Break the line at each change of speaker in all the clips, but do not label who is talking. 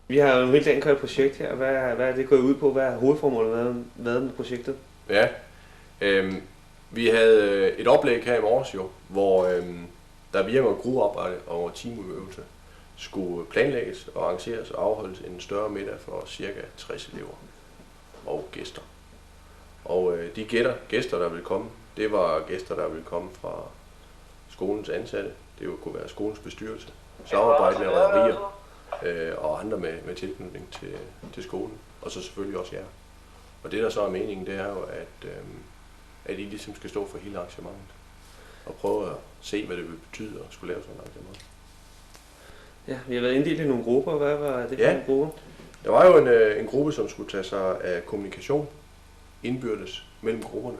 Vi har jo en helt kørt projekt her. Hvad er det gået ud på? Hvad er hovedformålet med projektet?
Ja, vi havde et oplæg her i morges jo, hvor der via noget gruppearbejde og teamøvelse skulle planlægges og arrangeres og afholdes en større middag for ca. 60 elever og gæster. Og de gæster, der ville komme, det var gæster, der ville komme fra skolens ansatte. Det kunne være skolens bestyrelse, samarbejdende rederier og andre med tilknytning til skolen. Og så selvfølgelig også jer. Og det der så er meningen, det er jo, at I ligesom skal stå for hele arrangementet. Og prøve at se, hvad det vil betyde at skulle lave sådan et arrangement.
Ja, vi har været inddelt i nogle grupper. Hvad var det for nogle grupper?
Der var jo en gruppe, som skulle tage sig af kommunikation indbyrdes mellem grupperne.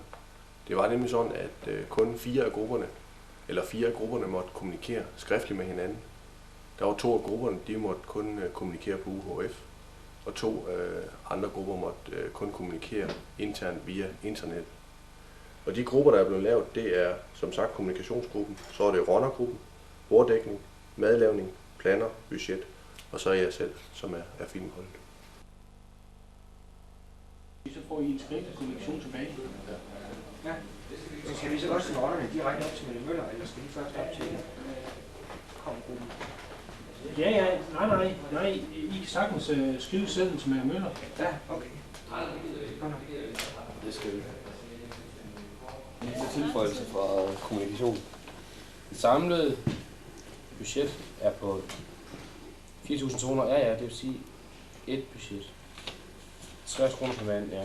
Det var nemlig sådan, at kun 4 af grupperne måtte kommunikere skriftligt med hinanden. Der var 2 af grupperne, de måtte kun kommunikere på UHF, og 2 andre grupper måtte kun kommunikere internt via internet. Og de grupper, der er blevet lavet, det er som sagt kommunikationsgruppen, så er det runnergruppen, borddækning, madlavning, planer, budget, og så er jeg selv, som er filmholdet.
Så får I en skriftlig kommunikation tilbage.
Ja. Så skal vi så også sende rollerne direkte op til Mette Møller, eller skal vi først op til gruppen?
Ja, nej. I kan sagtens skrive selv til Mette Møller.
Ja, okay.
Det skal vi. En lille tilføjelse fra kommunikation.
Det samlede budget er på 4.200. Ja, det vil sige et budget. 60 kroner per mand, ja.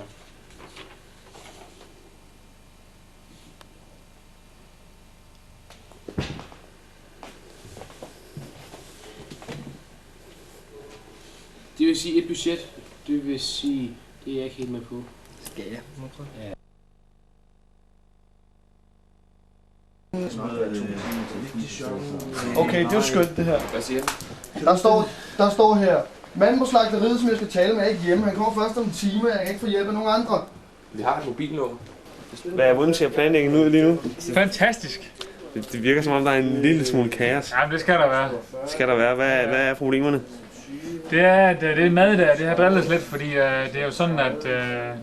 Det vil sige et budget. Det vil sige, det er jeg ikke helt med på.
Skal jeg?
Ja.
Okay, det er jo skønt det her.
Hvad siger du?
Der står her, manden på slagteriet, som jeg skal tale med, er ikke hjemme. Han kommer først om en time, jeg kan ikke få hjælp af nogen andre.
Vi har et mobilnummer.
Hvad er hvordan ser planlægningen ud lige nu?
Fantastisk.
Det virker som om, der er en lille smule kaos.
Jamen, det skal der være.
Skal der være? Hvad er problemerne?
Det er, at det mad der, det har drillet lidt, fordi det er jo sådan, at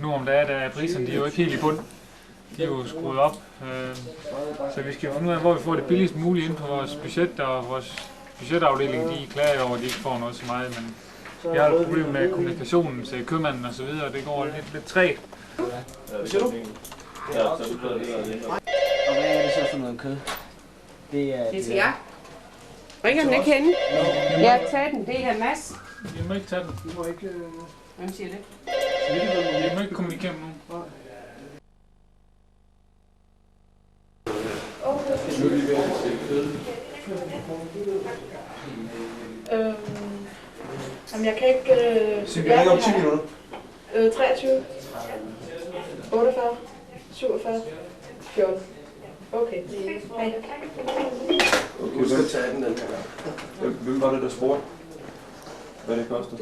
nu om dagen, der er priserne, de er jo ikke helt i bund. De er jo skruet op. Så vi skal finde ud af, hvor vi får det billigst muligt ind på vores budget, og vores budgetafdeling, de klager over, at de ikke får noget så meget, men vi har et problem med kommunikationen til købmanden og så videre, det går lidt trægt.
Hvad siger du? Og hvad er det så for noget kød?
Det er til jer. Ringer den ikke henne? Ja, tag den. Det er Mads.
Vi må ikke tage den.
Vi må ikke...
Hvem siger det?
Vi må ikke kommunikere med nogen.
Jamen, jeg kan ikke...
Så vi ringer om 10 minutter.
23. 48. 47. 14. Okay. Hej.
Okay, du skal tage den her. Hvem var det, der spurgte? Hvad det koster?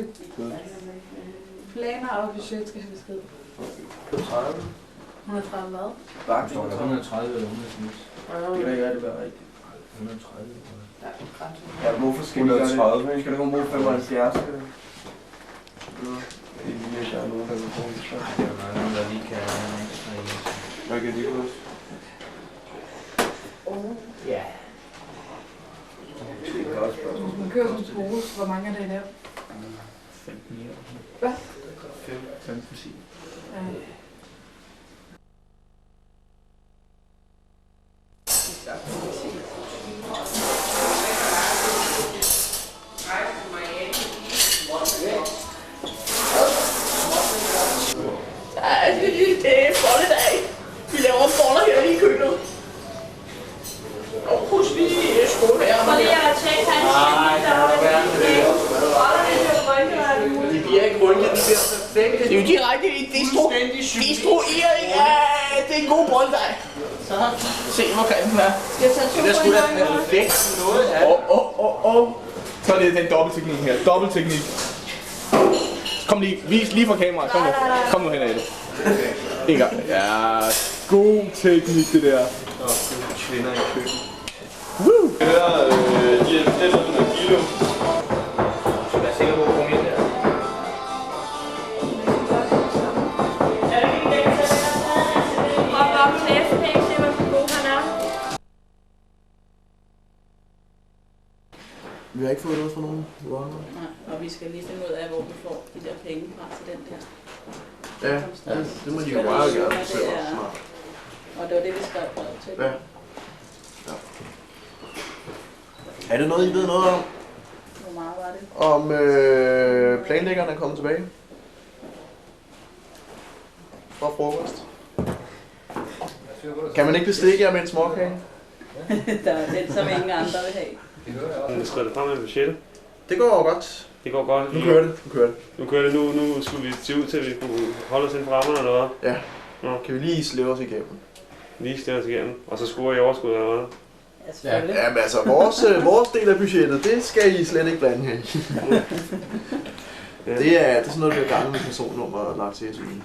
Planer og budget skal have besked.
30.
130 hvad?
Bare står der 130 eller 180. Det kan ikke rigtig være rigtigt. 130.
Ja, hvorfor skal vi gøre det? Skal det gå mod 75? Det er lige, at der er nogen, der vil bruge det.
Der er nogen, der lige kan have en ekstra i.
Hvad kan det koste?
Ja.
Man kører som pose. Hvor mange er det i dag?
15 år.
Hvad?
15-10.
Ja. Det er bolledag. Vi laver boller her i køkkenet. Og husk lige skålærerne.
Prøv lige at tjekke hans.
De bliver ikke rundt, de bliver perfekte.
Det er jo direkte i destruering af det er en god bolledej. Så se hvor grim den er.
Skal jeg tage 2
Det er sgu da
point?
perfekt noget af. Så er det den dobbeltteknik her. Dobbeltteknik. Kom lige, vis lige fra kameraet. Kom nu hen ad det. En gang. Ja, god teknik det der. Og kvinder i køkken. Woo! Det der, de er 500 kilo.
Så jeg er sikker på at komme ind der.
Vi har ikke fået noget fra nogen.
Nej, og vi skal lige finde ud af, hvor vi får de der penge fra til den der.
Ja, det må de jo meget gerne selv også.
Og det var det, vi skrev brev til.
Ja. Er det noget, I ved noget om?
Hvor meget var det?
Om planlæggerne er kommet tilbage? Fra frokost? Kan man ikke bestikke jer med en småkage?
Der er den, som ingen andre vil have.
Vi skriver det frem med budgettet.
Det går godt.
Det går godt.
Nu kører det.
Nu kører det. Nu skulle vi se ud til, at vi kunne holde os inden for rammerne eller hvad?
Ja. Nå. Kan vi lige slæve os igennem?
Lige slæve os igennem. Og så score i overskud eller hvad?
Ja,
jamen altså, vores del af budgettet, det skal I slet ikke blande her i. Det er sådan noget, vi har ganget med personnummer og lagt til SU'en.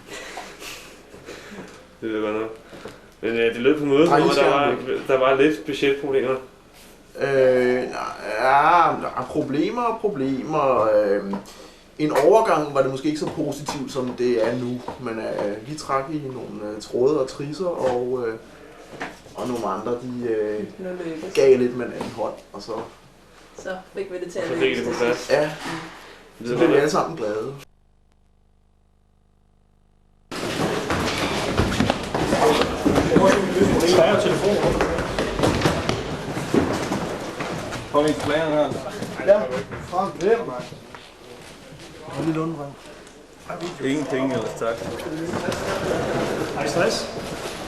Det er godt nok. Men det lød på mødet, at der var lidt budgetproblemer. Problemer. En overgang var det måske ikke så positivt, som det er nu. Men vi trak i nogle tråde og trisser, og nogle andre, de gav lidt med en anden hånd. Og så
fik vi det til at
så fik det på plads.
Ja, så blev vi alle sammen glade.
Slager telefonen. Kom ind til slageren her.
Ja, frem. Hvem?
Hvor er det lundbrand?
Ingen penge ellers, tak. Har I stress?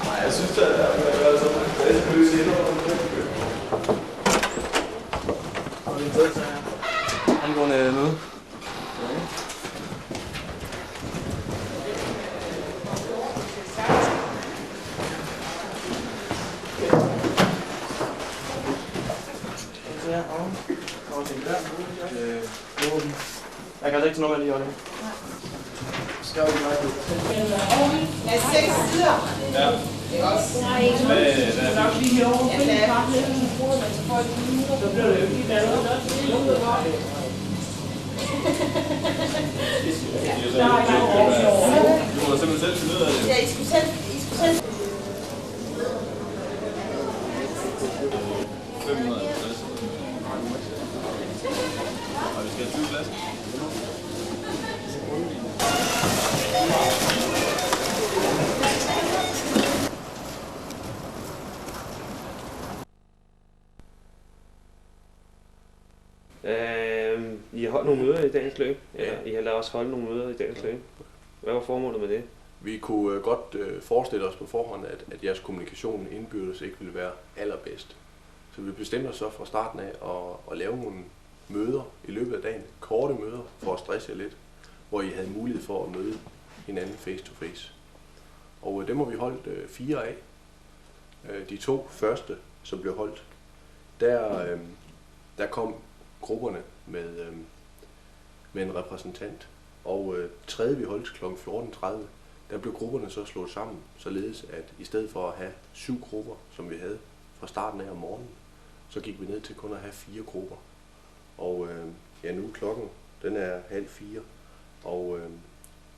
Nej, jeg synes, at der er sådan en løs
Angående noget.
Jeg kan altså ikke til noget med lige over det. Skal vi gøre det?
Er 6 sider?
Ja. Hvad er nok lige herovre? Så bliver det jo ikke der noget. Du må simpelthen selv finde ud af det.
Ja, I skulle selv.
550. Og vi skal have 20 flasker.
I har holdt nogle møder i dagens løb. Ja, I har lavet også holde nogle møder i dagens løb. Hvad var formålet med det?
Vi kunne godt forestille os på forhånd, at jeres kommunikation indbyrdes ikke ville være allerbedst. Så vi bestemte os så fra starten af at lave nogle møder i løbet af dagen, korte møder for at stresse jer lidt, hvor I havde mulighed for at møde hinanden face to face. Og dem har vi holdt 4 af. De 2 første, som blev holdt, der kom grupperne med en repræsentant. Og tredje vi holdt kl. 14.30, der blev grupperne så slået sammen, således at i stedet for at have 7 grupper, som vi havde fra starten af om morgenen, så gik vi ned til kun at have 4 grupper. Og nu klokken, den er 3:30, og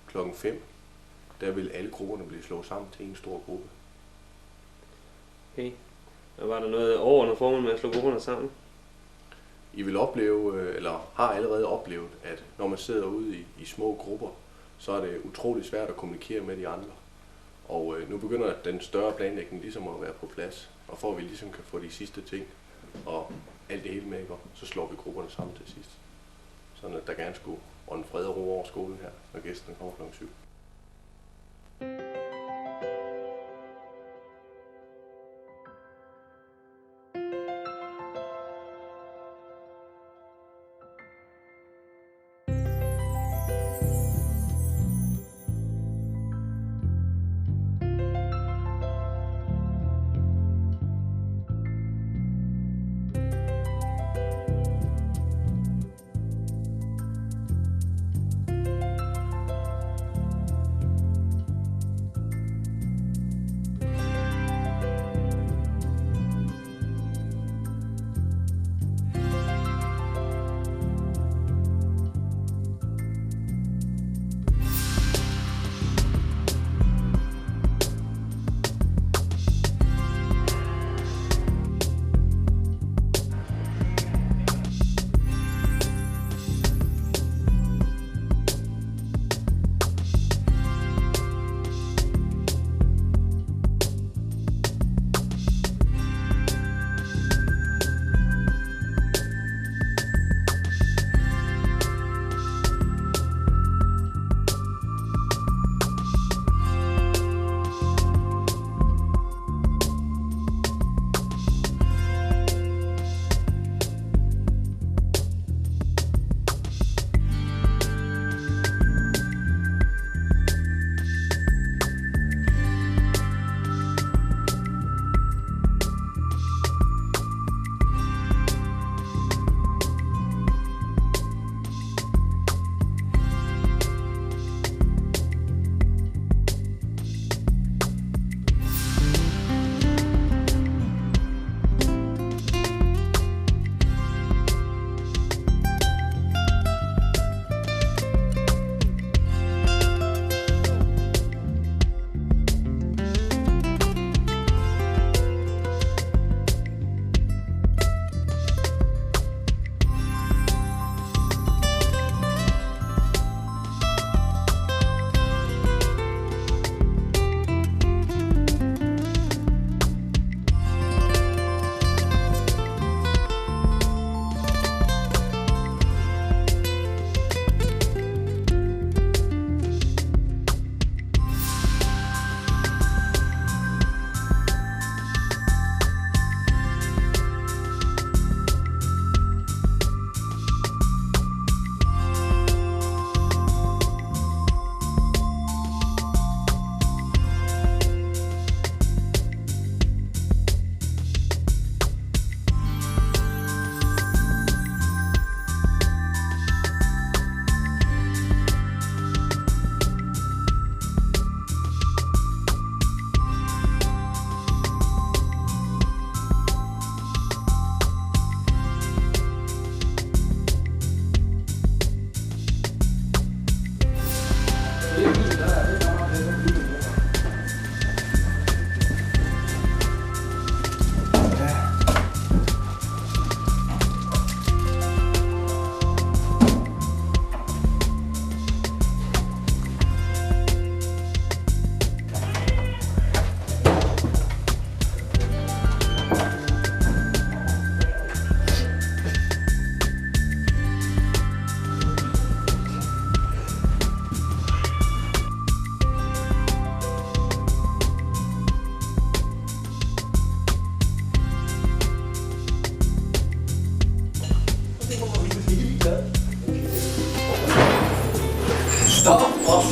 klokken 5, der vil alle grupperne blive slået sammen til en stor gruppe.
Okay. Og var der noget overordnet formål med at slå grupperne sammen?
I vil opleve, eller har allerede oplevet, at når man sidder ude i små grupper, så er det utrolig svært at kommunikere med de andre. Og nu begynder den større planlægning ligesom at være på plads, og for at vi ligesom kan få de sidste ting og alt det hele med, så slår vi grupperne sammen til sidst. Sådan at der gerne skulle ånde fred og ro over skolen her, når gæsterne kommer kl. 7.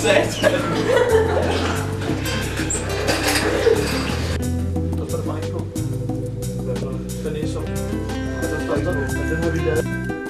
Satan.
Der står det bare ikke på. Vanessa. Og der står ikke på. Og den har vi lavet.